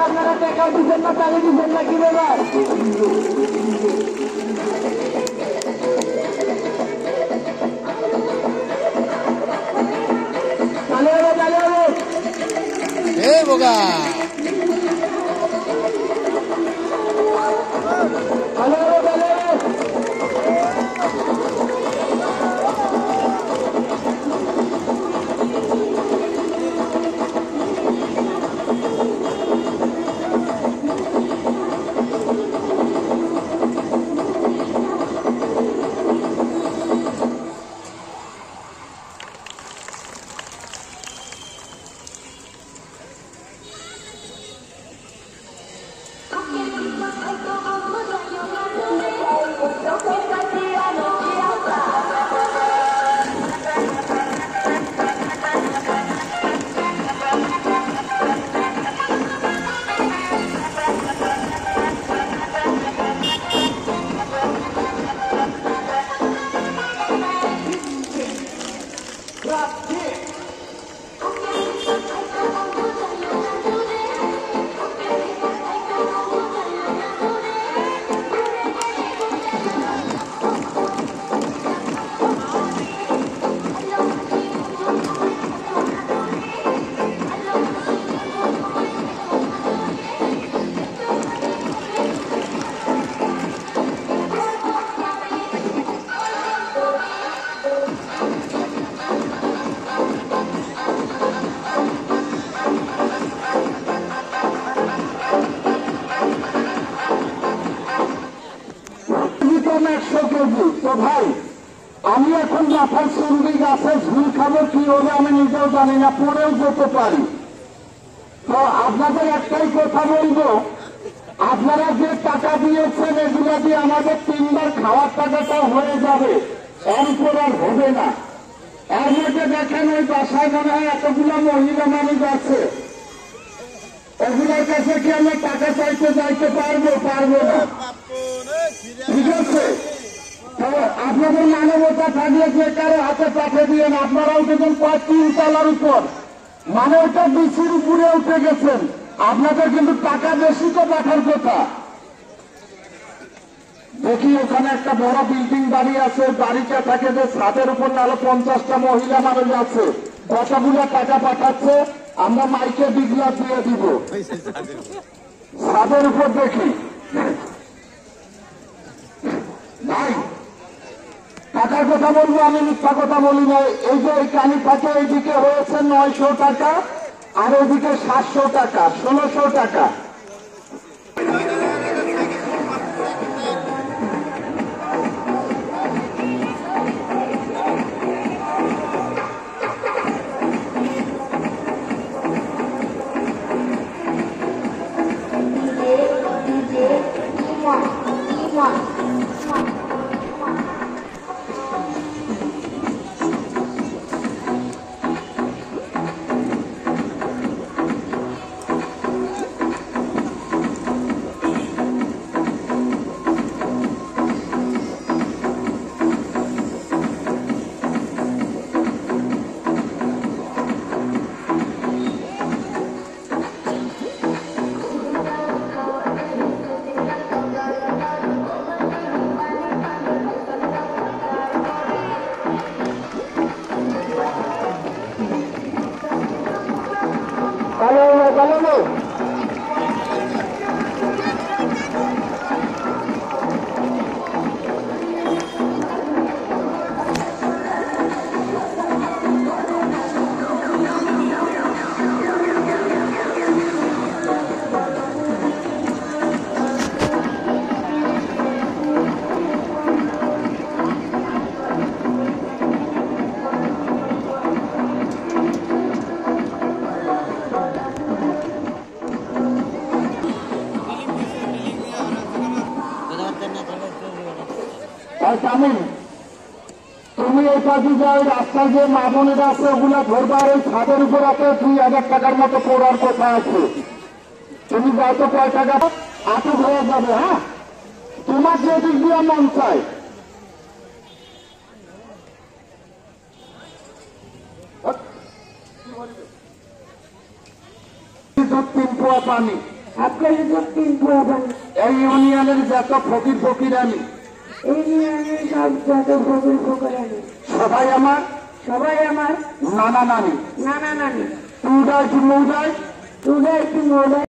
আপনারা টাকা দিচ্ছেন না, তাহলে দিচ্ছেন না কি ব্যাপার? চালু হলো, চালু হলো। এই বোকা চালু হলো, চালু হলো। তো ভাই, আমি এখন মাথার চুরুলি গাছে ঝুল খাবো কি হবে আমি নিজেও জানি না, পরেও যেতে পারি। তো আপনাদের একটাই কথা বলবো, আপনারা যে টাকা দিয়েছেন এগুলো দিয়ে আমাদের 3 বার খাওয়ার টাকাটাও হয়ে যাবে, এরপর আর হবে না। এর মধ্যে দেখেন ওই বাসায় মনে হয় এতগুলো মহিলা মানুষ আছে, ওগুলোর কাছে কি আমরা টাকা চাইতে যাইতে পারবো? পারবো না, ঠিক আছে? আপনাদের মানবতা থাকলে যে কারো হাতে পাঠিয়ে দিয়েন। আপনারাও দেখুন 3 তলার উপর, মানে ওটা বিচির উপরে উঠে গেছেন, আপনাদের কিন্তু টাকা বেশি তো পাঠার কথা। দেখি ওখানে একটা বড় বিল্ডিং বাড়ি আছে, বাড়িটা থাকে যে ছাদের উপর নাহলে 50টা মহিলা মানুষ আছে, কতগুলো টাকা পাঠাচ্ছে, আমরা মাইকে বিগলা দিয়ে দিব ছাদের উপর। দেখি ভাই, টাকার কথা বলবো, আমি মিথ্যা কথা বলি না। এই যে এই কালীপাকে এইদিকে হয়েছে 900 টাকা, আর ওইদিকে 700 টাকা, 1600 টাকা। তুমি এই পাশে যে ওই রাস্তায় যে মা বোনেরা আছে ওগুলা ধরবার, ওই ছাদের উপর আছে 2000 টাকার মতো পড়ার কথা আছে। তুমি যত কয় টাকা আটক হয়ে যাবে। হ্যাঁ, তোমার যে দিক দিয়ে মন চায়। দুধ 3 পোয়া পানি, आपके लिए तो 3 पुआ पानी এই ইউনিয়নের যত ফকির ফকির আমি এই নিয়ে সব যত ফকির ফকিরানি সবাই আমার সবাই আমার নানা নানি নানা নানি টুডাই টু মুডাই টুডাই টু মোডাই